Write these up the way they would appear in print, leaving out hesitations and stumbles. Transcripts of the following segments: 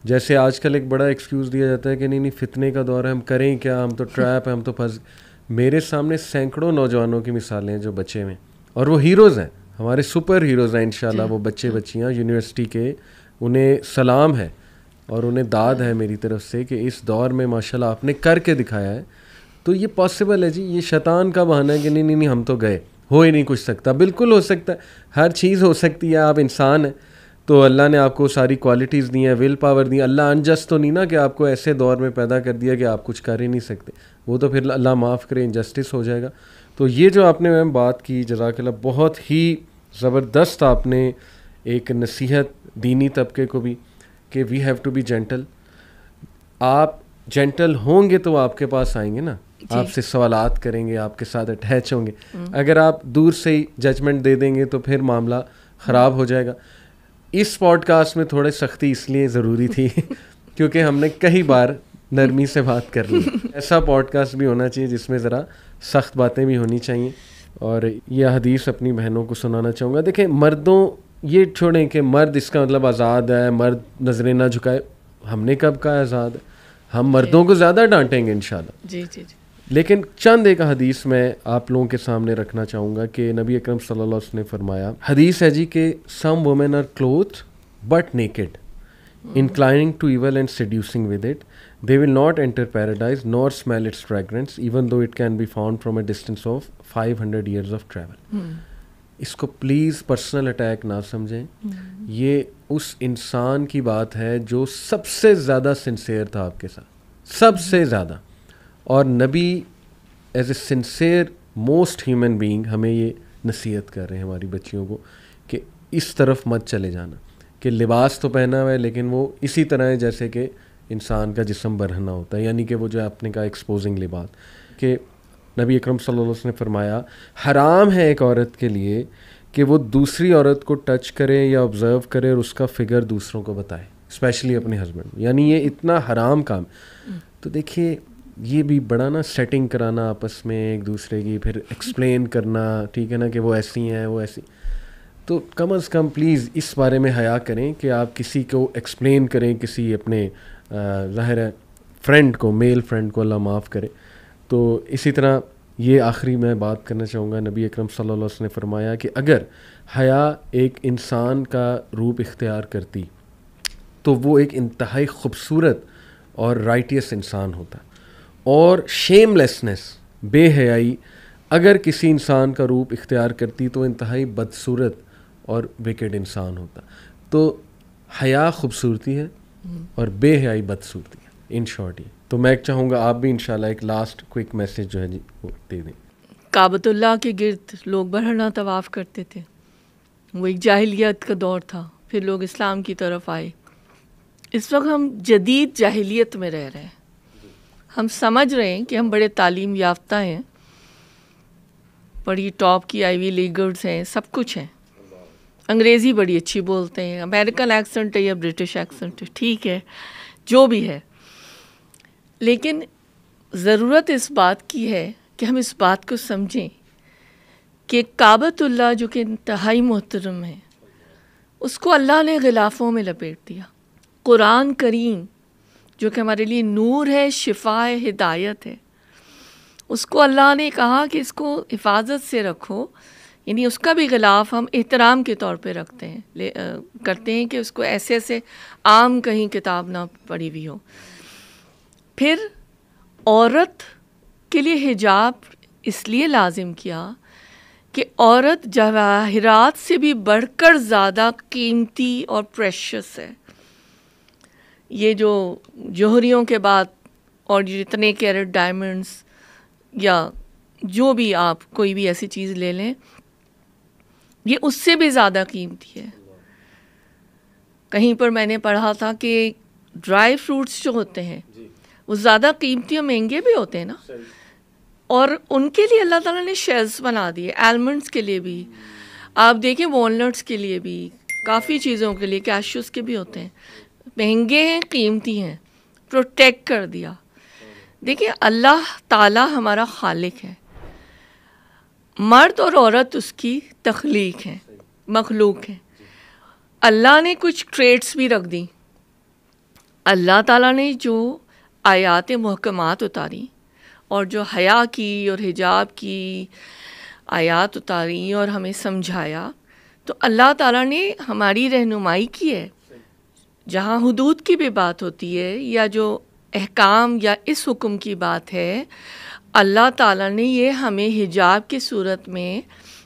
جیسے آج کل ایک بڑا ایکسکیوز دیا جاتا ہے کہ نہیں فتنے کا دور ہے، ہم کریں کیا، ہم تو ٹریپ ہیں، ہم تو پھنس. میرے سامنے سینکڑوں نوجوانوں کی مثالیں ہیں جو بچے میں، اور وہ ہیروز ہیں، ہمارے سپر ہیروز ہیں انشاءاللہ. وہ بچے بچیاں یونیورسٹی کے، انہیں سلام ہے اور انہیں داد ہے میری طرف سے کہ اس دور میں ماشاءاللہ آپ نے کر کے دکھایا ہے. تو یہ پاسبل ہے جی. یہ شیطان کا بہانہ ہے کہ نہیں ہم تو گئے، ہو ہی نہیں کچھ سکتا. بالکل ہو سکتا ہے، ہر چیز ہو سکتی ہے. آپ انسان ہیں تو اللہ نے آپ کو ساری کوالٹیز دی ہیں، will power the. Allah ingest تو نہیں نا کہ آپ کو ایسے دور میں پیدا کر دیا کہ آپ کچھ کر ہی نہیں سکتے. وہ تو پھر اللہ معاف کرے انجسٹس ہو جائے گا. تو یہ جو آپ نے میم بات کی، جزاک اللہ، بہت ہی زبردست آپ نے ایک نصیحت دینی طبقے کو بھی کہ we have to be gentle. آپ جینٹل ہوں گے تو وہ آپ کے پاس آئیں گے نا، آپ سے سوالات کریں گے، آپ کے ساتھ اٹیچ ہوں گے. اگر آپ دور سے ہی ججمنٹ دے دیں گے تو پھر معاملہ خراب ہو جائے گا. اس پوڈ کاسٹ میں تھوڑی سختی اس لیے ضروری تھی کیونکہ ہم نے کئی بار نرمی سے بات کر لی. ایسا پوڈ کاسٹ بھی ہونا چاہیے جس میں ذرا سخت باتیں بھی ہونی چاہیے. اور یہ حدیث اپنی بہنوں کو سنانا چاہوں گا. دیکھیں مردوں، یہ چھوڑیں کہ مرد اس کا مطلب آزاد ہے، مرد نظریں نہ جھکائے. ہم نے کب کہا آزاد ہے؟ ہم مردوں کو زیادہ ڈانٹیں گے انشاءاللہ. جی جی جی. لیکن چند ایک حدیث میں آپ لوگوں کے سامنے رکھنا چاہوں گا کہ نبی اکرم صلی اللہ علیہ وسلم نے فرمایا، حدیث ہے جی کہ some women are clothed but naked inclining to evil and seducing with it. They will not enter paradise nor smell its fragrance even though it can be found from a distance of 500 years of travel. اس کو please personal attack نہ سمجھیں. یہ اس انسان کی بات ہے جو سب سے زیادہ سنسیئر تھا آپ کے ساتھ، سب سے زیادہ. اور نبی as a sincere most human being ہمیں یہ نصیحت کر رہے ہیں ہماری بچیوں کو کہ اس طرف مت چلے جانا کہ لباس تو پہنا ہوا ہے لیکن وہ اسی طرح ہے جیسے کہ انسان کا جسم برہنہ ہوتا ہے، یعنی کہ وہ جو آپ نے کہا ایکسپوزنگ لباس. کہ نبی اکرم صلی اللہ علیہ وسلم نے فرمایا حرام ہے ایک عورت کے لیے کہ وہ دوسری عورت کو ٹچ کرے یا آبزرو کرے اور اس کا فگر دوسروں کو بتائے، اسپیشلی اپنے ہسبینڈ. یعنی یہ اتنا حرام کام. تو دیکھیے یہ بھی بڑا نا سیٹنگ کرانا آپس میں ایک دوسرے کی، پھر ایکسپلین کرنا، ٹھیک ہے نا کہ وہ ایسی ہیں وہ ایسی. تو کم از کم پلیز اس بارے میں حیا کریں کہ آپ کسی کو ایکسپلین کریں، کسی اپنے ظاہر ہے فرینڈ کو، میل فرینڈ کو، اللہ معاف کرے. تو اسی طرح یہ آخری میں بات کرنا چاہوں گا، نبی اکرم صلی اللہ علیہ وسلم نے فرمایا کہ اگر حیا ایک انسان کا روپ اختیار کرتی تو وہ ایک انتہائی خوبصورت اور رائٹیس انسان ہوتا. اور شیم لیسنس، بے حیائی، اگر کسی انسان کا روپ اختیار کرتی تو انتہائی بدصورت اور وکڈ انسان ہوتا. تو حیا خوبصورتی ہے اور بے حیائی بدصورتی ہے ان شارٹ. تو میں چاہوں گا آپ بھی انشاءاللہ ایک لاسٹ کوئک میسج جو ہے جی وہ دے دیں. کعبۃ اللہ کے گرد لوگ برہنہ طواف کرتے تھے. وہ ایک جاہلیت کا دور تھا، پھر لوگ اسلام کی طرف آئے. اس وقت ہم جدید جاہلیت میں رہ رہے ہیں. ہم سمجھ رہے ہیں کہ ہم بڑے تعلیم یافتہ ہیں، بڑی ٹاپ کی آئی وی لیگرز ہیں، سب کچھ ہیں، انگریزی بڑی اچھی بولتے ہیں، امریکن ایکسنٹ ہے یا برٹش ایکسنٹ ہے، ٹھیک ہے جو بھی ہے. لیکن ضرورت اس بات کی ہے کہ ہم اس بات کو سمجھیں کہ کعبۃ اللہ جو کہ انتہائی محترم ہے، اس کو اللہ نے غلافوں میں لپیٹ دیا. قرآن کریم جو کہ ہمارے لیے نور ہے، شفا ہے، ہدایت ہے، اس کو اللہ نے کہا کہ اس کو حفاظت سے رکھو. یعنی اس کا بھی غلاف ہم احترام کے طور پہ رکھتے ہیں، کرتے ہیں کہ اس کو ایسے ایسے عام کہیں کتاب نہ پڑھی ہوئی ہو. پھر عورت کے لیے حجاب اس لیے لازم کیا کہ عورت جواہرات سے بھی بڑھ کر زیادہ قیمتی اور پریشس ہے. یہ جو جوہریوں کے بعد اور جتنے کیرٹ ڈائمنڈس یا جو بھی آپ کوئی بھی ایسی چیز لے لیں، یہ اس سے بھی زیادہ قیمتی ہے. کہیں پر میں نے پڑھا تھا کہ ڈرائی فروٹس جو ہوتے ہیں وہ زیادہ قیمتی اور مہنگے بھی ہوتے ہیں نا، اور ان کے لیے اللہ تعالیٰ نے شیلز بنا دیے. آلمنڈس کے لیے بھی آپ دیکھیں، والنٹس کے لیے بھی، کافی چیزوں کے لیے کیشوز کے بھی ہوتے ہیں، مہنگے ہیں، قیمتی ہیں، پروٹیکٹ کر دیا. دیکھیں اللہ تعالیٰ ہمارا خالق ہے، مرد اور عورت اس کی تخلیق ہے، مخلوق ہے. اللہ نے کچھ ٹریٹس بھی رکھ دی. اللہ تعالیٰ نے جو آیات محکمات اتاری اور جو حیا کی اور حجاب کی آیات اتاری اور ہمیں سمجھایا، تو اللہ تعالیٰ نے ہماری رہنمائی کی ہے. جہاں حدود کی بھی بات ہوتی ہے یا جو احکام یا اس حکم کی بات ہے، اللہ تعالیٰ نے یہ ہمیں حجاب کی صورت میں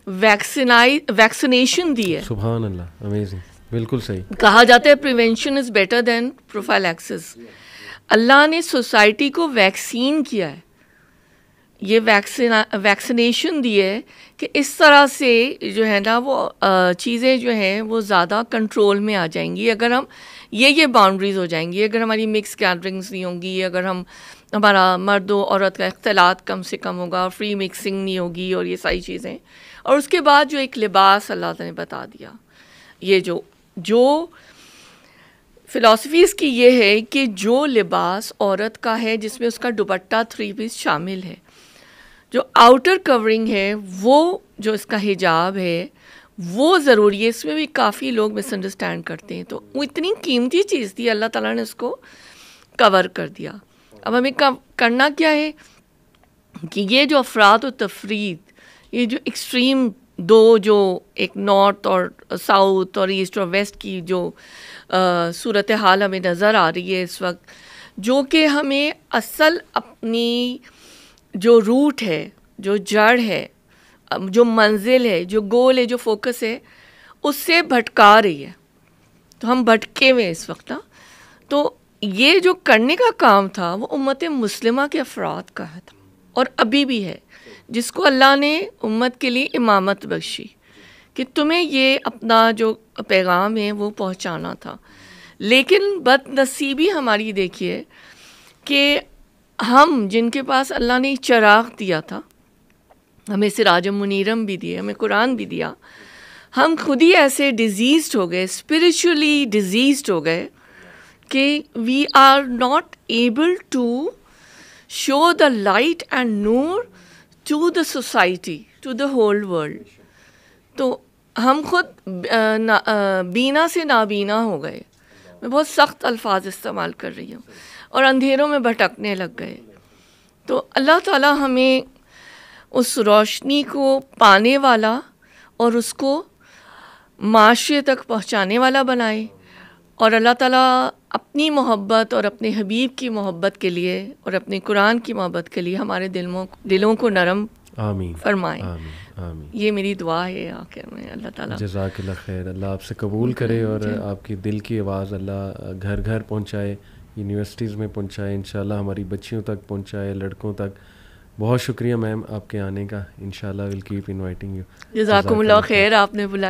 ویکسینیشن دی ہے. سبحان اللہ، امیزنگ، بالکل صحیح. کہا جاتا ہے پریونشن از بیٹر دین پروفائلیکسس. اللہ نے سوسائٹی کو ویکسین کیا ہے، یہ ویکسینیشن دی ہے کہ اس طرح سے جو ہے نا وہ چیزیں جو ہیں وہ زیادہ کنٹرول میں آ جائیں گی اگر ہم یہ باؤنڈریز ہو جائیں گی، اگر ہماری مکس گیدرنگس نہیں ہوں گی، اگر ہمارا مرد و عورت کا اختلاط کم سے کم ہوگا، فری مکسنگ نہیں ہوگی اور یہ ساری چیزیں. اور اس کے بعد جو ایک لباس اللہ تعالیٰ نے بتا دیا، یہ جو فلاسفیز کی یہ ہے کہ جو لباس عورت کا ہے جس میں اس کا دوپٹہ 3 پیس شامل ہے، جو آؤٹر کورنگ ہے، وہ جو اس کا حجاب ہے وہ ضروری ہے. اس میں بھی کافی لوگ مس انڈرسٹینڈ کرتے ہیں. تو وہ اتنی قیمتی چیز تھی، اللہ تعالیٰ نے اس کو کور کر دیا. اب ہمیں کرنا کیا ہے کہ یہ جو افراد و تفرید، یہ جو ایکسٹریم دو جو ایک نارتھ اور ساؤتھ اور ایسٹ اور ویسٹ کی جو صورتحال ہمیں نظر آ رہی ہے اس وقت، جو کہ ہمیں اصل اپنی جو روٹ ہے، جو جڑ ہے، جو منزل ہے، جو گول ہے، جو فوکس ہے، اس سے بھٹکا رہی ہے. تو ہم بھٹکے ہوئے اس وقت. تو یہ جو کرنے کا کام تھا وہ امت مسلمہ کے افراد کا تھا اور ابھی بھی ہے، جس کو اللہ نے امت کے لیے امامت بخشی کہ تمہیں یہ اپنا جو پیغام ہے وہ پہنچانا تھا. لیکن بد نصیبی ہماری دیکھیے کہ ہم جن کے پاس اللہ نے چراغ دیا تھا، ہمیں سراج منیرم بھی دیا، ہمیں قرآن بھی دیا، ہم خود ہی ایسے ڈیزیزڈ ہو گئے، اسپرچولی ڈیزیزڈ ہو گئے کہ we are not able to show the light and نور to the society, to the whole world. تو ہم خود بینا سے نابینا ہو گئے، میں بہت سخت الفاظ استعمال کر رہی ہوں، اور اندھیروں میں بھٹکنے لگ گئے. تو اللہ تعالیٰ ہمیں اس روشنی کو پانے والا اور اس کو معاشرے تک پہنچانے والا بنائے، اور اللہ تعالیٰ اپنی محبت اور اپنے حبیب کی محبت کے لیے اور اپنے قرآن کی محبت کے لیے ہمارے دلوں کو نرم آمین فرمائیں. آمین. یہ میری دعا ہے آخر میں. اللہ تعالیٰ جزاک اللہ خیر. اللہ آپ سے قبول کرے اور آپ کی دل کی آواز اللہ گھر گھر پہنچائے، یونیورسٹیز میں پہنچائے، انشاءاللہ ہماری بچیوں تک پہنچائے، لڑکوں تک. بہت شکریہ میم آپ کے آنے کا. انشاءاللہ ول کیپ انوائٹنگ یو. جزاکم اللہ خیر، آپ نے بلایا.